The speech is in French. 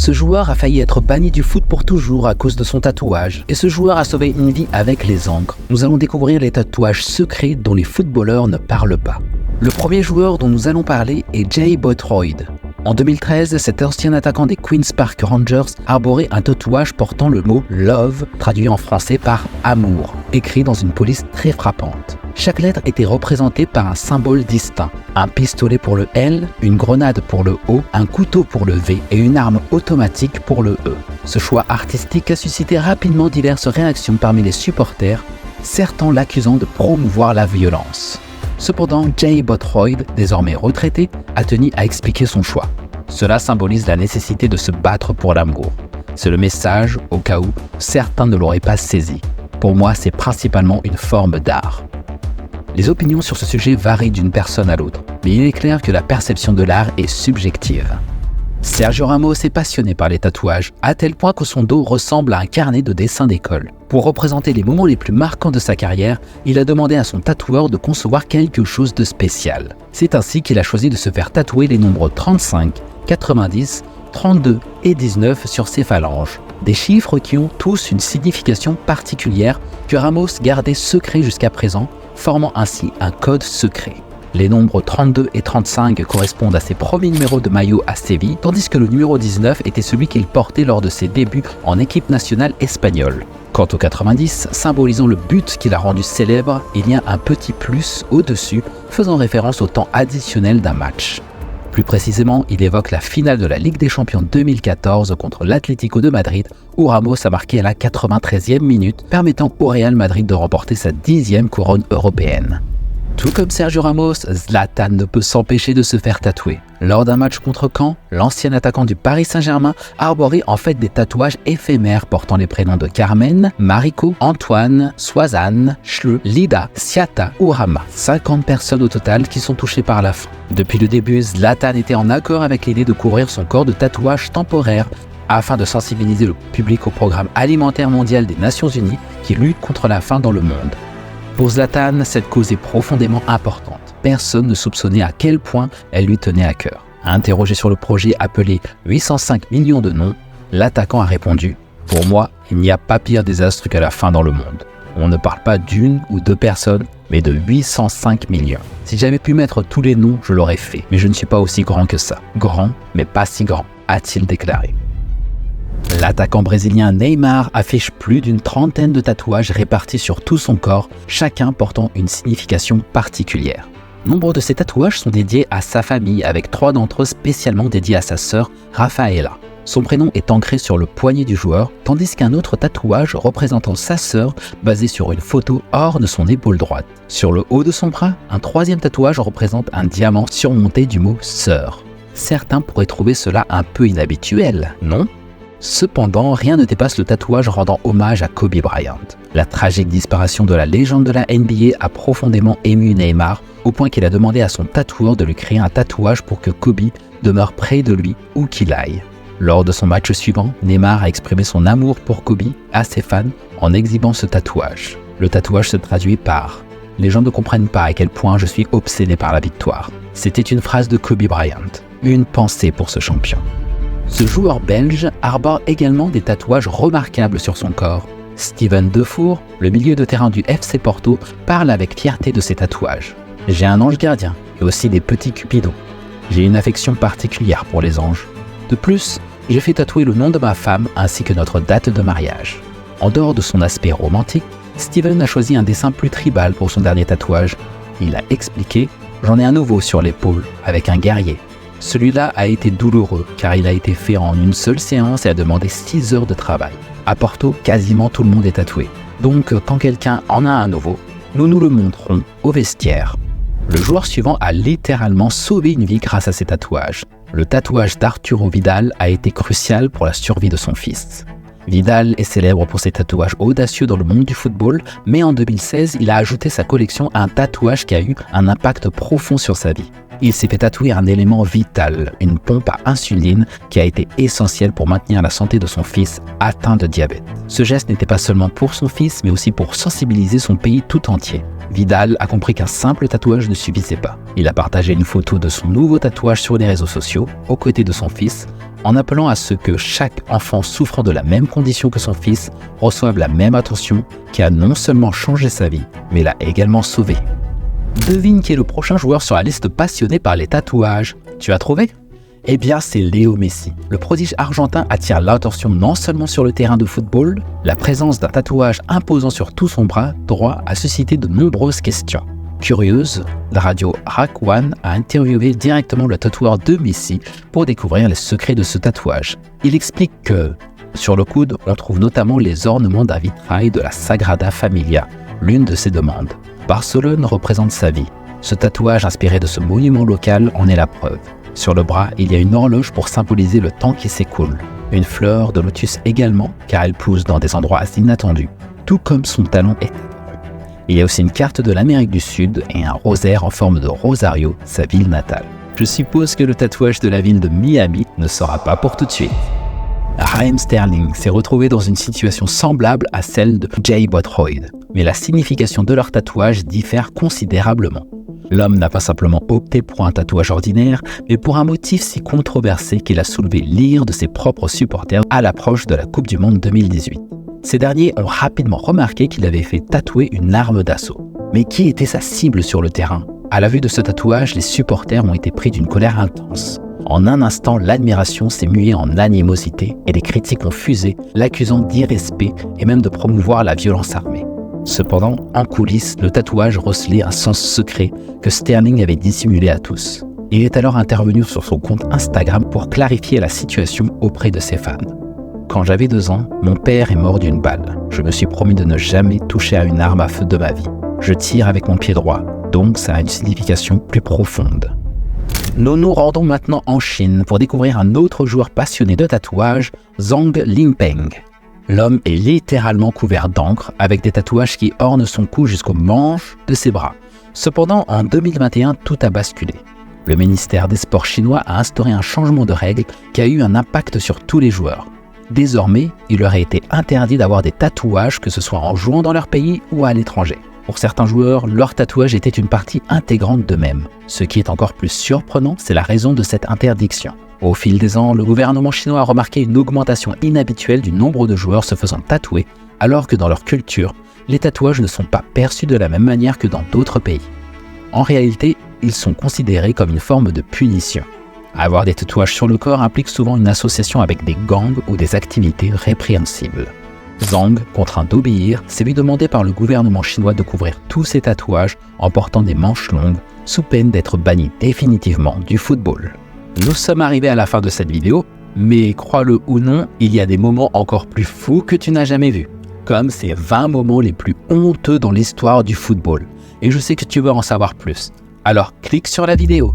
Ce joueur a failli être banni du foot pour toujours à cause de son tatouage. Et ce joueur a sauvé une vie avec les encres. Nous allons découvrir les tatouages secrets dont les footballeurs ne parlent pas. Le premier joueur dont nous allons parler est Jay Bothroyd. En 2013, cet ancien attaquant des Queen's Park Rangers arborait un tatouage portant le mot « love », traduit en français par « amour », écrit dans une police très frappante. Chaque lettre était représentée par un symbole distinct. Un pistolet pour le L, une grenade pour le O, un couteau pour le V et une arme automatique pour le E. Ce choix artistique a suscité rapidement diverses réactions parmi les supporters, certains l'accusant de promouvoir la violence. Cependant, Jay Bothroyd, désormais retraité, a tenu à expliquer son choix. Cela symbolise la nécessité de se battre pour l'amour. C'est le message, au cas où certains ne l'auraient pas saisi. Pour moi, c'est principalement une forme d'art. Les opinions sur ce sujet varient d'une personne à l'autre, mais il est clair que la perception de l'art est subjective. Sergio Ramos est passionné par les tatouages, à tel point que son dos ressemble à un carnet de dessin d'école. Pour représenter les moments les plus marquants de sa carrière, il a demandé à son tatoueur de concevoir quelque chose de spécial. C'est ainsi qu'il a choisi de se faire tatouer les nombres 35, 90, 32 et 19 sur ses phalanges. Des chiffres qui ont tous une signification particulière que Ramos gardait secret jusqu'à présent, formant ainsi un code secret. Les nombres 32 et 35 correspondent à ses premiers numéros de maillot à Séville, tandis que le numéro 19 était celui qu'il portait lors de ses débuts en équipe nationale espagnole. Quant au 90, symbolisant le but qui l'a rendu célèbre, il y a un petit plus au-dessus, faisant référence au temps additionnel d'un match. Plus précisément, il évoque la finale de la Ligue des Champions 2014 contre l'Atlético de Madrid, où Ramos a marqué à la 93e minute, permettant au Real Madrid de remporter sa 10e couronne européenne. Tout comme Sergio Ramos, Zlatan ne peut s'empêcher de se faire tatouer. Lors d'un match contre Caen, l'ancien attaquant du Paris Saint-Germain arborait en fait des tatouages éphémères portant les prénoms de Carmen, Mariko, Antoine, Suazanne, Schle, Lida, Siata ou Rama. 50 personnes au total qui sont touchées par la faim. Depuis le début, Zlatan était en accord avec l'idée de couvrir son corps de tatouages temporaires afin de sensibiliser le public au programme alimentaire mondial des Nations Unies qui lutte contre la faim dans le monde. Pour Zlatan, cette cause est profondément importante. Personne ne soupçonnait à quel point elle lui tenait à cœur. Interrogé sur le projet appelé 805 millions de noms, l'attaquant a répondu « Pour moi, il n'y a pas pire désastre qu'à la faim dans le monde. On ne parle pas d'une ou deux personnes, mais de 805 millions. Si j'avais pu mettre tous les noms, je l'aurais fait. Mais je ne suis pas aussi grand que ça. Grand, mais pas si grand », a-t-il déclaré. L'attaquant brésilien Neymar affiche plus d'une trentaine de tatouages répartis sur tout son corps, chacun portant une signification particulière. Nombre de ces tatouages sont dédiés à sa famille, avec 3 d'entre eux spécialement dédiés à sa sœur, Rafaela. Son prénom est ancré sur le poignet du joueur, tandis qu'un autre tatouage représentant sa sœur, basé sur une photo, orne son épaule droite. Sur le haut de son bras, un 3e tatouage représente un diamant surmonté du mot « sœur ». Certains pourraient trouver cela un peu inhabituel, non ? Cependant, rien ne dépasse le tatouage rendant hommage à Kobe Bryant. La tragique disparition de la légende de la NBA a profondément ému Neymar, au point qu'il a demandé à son tatoueur de lui créer un tatouage pour que Kobe demeure près de lui où qu'il aille. Lors de son match suivant, Neymar a exprimé son amour pour Kobe à ses fans en exhibant ce tatouage. Le tatouage se traduit par « Les gens ne comprennent pas à quel point je suis obsédé par la victoire ». C'était une phrase de Kobe Bryant. Une pensée pour ce champion. Ce joueur belge arbore également des tatouages remarquables sur son corps. Steven Defour, le milieu de terrain du FC Porto, parle avec fierté de ses tatouages. « J'ai un ange gardien et aussi des petits cupidons. J'ai une affection particulière pour les anges. De plus, j'ai fait tatouer le nom de ma femme ainsi que notre date de mariage. » En dehors de son aspect romantique, Steven a choisi un dessin plus tribal pour son dernier tatouage. Il a expliqué « J'en ai un nouveau sur l'épaule, avec un guerrier. Celui-là a été douloureux car il a été fait en une seule séance et a demandé 6 heures de travail. À Porto, quasiment tout le monde est tatoué. Donc quand quelqu'un en a un nouveau, nous nous le montrons au vestiaire. » Le joueur suivant a littéralement sauvé une vie grâce à ses tatouages. Le tatouage d'Arturo Vidal a été crucial pour la survie de son fils. Vidal est célèbre pour ses tatouages audacieux dans le monde du football, mais en 2016, il a ajouté sa collection à un tatouage qui a eu un impact profond sur sa vie. Il s'est fait tatouer un élément vital, une pompe à insuline qui a été essentielle pour maintenir la santé de son fils atteint de diabète. Ce geste n'était pas seulement pour son fils, mais aussi pour sensibiliser son pays tout entier. Vidal a compris qu'un simple tatouage ne suffisait pas. Il a partagé une photo de son nouveau tatouage sur les réseaux sociaux, aux côtés de son fils, en appelant à ce que chaque enfant souffrant de la même condition que son fils reçoive la même attention qui a non seulement changé sa vie, mais l'a également sauvé. Devine qui est le prochain joueur sur la liste passionné par les tatouages. Tu as trouvé ? Eh bien, c'est Léo Messi. Le prodige argentin attire l'attention non seulement sur le terrain de football, la présence d'un tatouage imposant sur tout son bras droit a suscité de nombreuses questions. Curieuse, la radio RAC One a interviewé directement le tatoueur de Messi pour découvrir les secrets de ce tatouage. Il explique que, sur le coude, on trouve notamment les ornements d'un vitrail de la Sagrada Familia, l'une de ses demandes. Barcelone représente sa vie. Ce tatouage inspiré de ce monument local en est la preuve. Sur le bras, il y a une horloge pour symboliser le temps qui s'écoule. Une fleur de lotus également, car elle pousse dans des endroits inattendus, tout comme son talon est apparu. Il y a aussi une carte de l'Amérique du Sud et un rosaire en forme de Rosario, sa ville natale. Je suppose que le tatouage de la ville de Miami ne sera pas pour tout de suite. Raheem Sterling s'est retrouvé dans une situation semblable à celle de Jay Bothroyd, mais la signification de leur tatouage diffère considérablement. L'homme n'a pas simplement opté pour un tatouage ordinaire, mais pour un motif si controversé qu'il a soulevé l'ire de ses propres supporters à l'approche de la Coupe du Monde 2018. Ces derniers ont rapidement remarqué qu'il avait fait tatouer une arme d'assaut. Mais qui était sa cible sur le terrain ? À la vue de ce tatouage, les supporters ont été pris d'une colère intense. En un instant, l'admiration s'est muée en animosité et les critiques ont fusé, l'accusant d'irrespect et même de promouvoir la violence armée. Cependant, en coulisses, le tatouage recelait un sens secret que Sterling avait dissimulé à tous. Il est alors intervenu sur son compte Instagram pour clarifier la situation auprès de ses fans. Quand j'avais 2 ans, mon père est mort d'une balle. Je me suis promis de ne jamais toucher à une arme à feu de ma vie. Je tire avec mon pied droit, donc ça a une signification plus profonde. Nous nous rendons maintenant en Chine pour découvrir un autre joueur passionné de tatouage, Zhang Lingpeng. L'homme est littéralement couvert d'encre avec des tatouages qui ornent son cou jusqu'aux manches de ses bras. Cependant, en 2021, tout a basculé. Le ministère des Sports chinois a instauré un changement de règles qui a eu un impact sur tous les joueurs. Désormais, il leur a été interdit d'avoir des tatouages, que ce soit en jouant dans leur pays ou à l'étranger. Pour certains joueurs, leur tatouage était une partie intégrante d'eux-mêmes. Ce qui est encore plus surprenant, c'est la raison de cette interdiction. Au fil des ans, le gouvernement chinois a remarqué une augmentation inhabituelle du nombre de joueurs se faisant tatouer, alors que dans leur culture, les tatouages ne sont pas perçus de la même manière que dans d'autres pays. En réalité, ils sont considérés comme une forme de punition. Avoir des tatouages sur le corps implique souvent une association avec des gangs ou des activités répréhensibles. Zhang, contraint d'obéir, s'est vu demander par le gouvernement chinois de couvrir tous ses tatouages en portant des manches longues, sous peine d'être banni définitivement du football. Nous sommes arrivés à la fin de cette vidéo, mais crois-le ou non, il y a des moments encore plus fous que tu n'as jamais vus, comme ces 20 moments les plus honteux dans l'histoire du football. Et je sais que tu veux en savoir plus, alors clique sur la vidéo.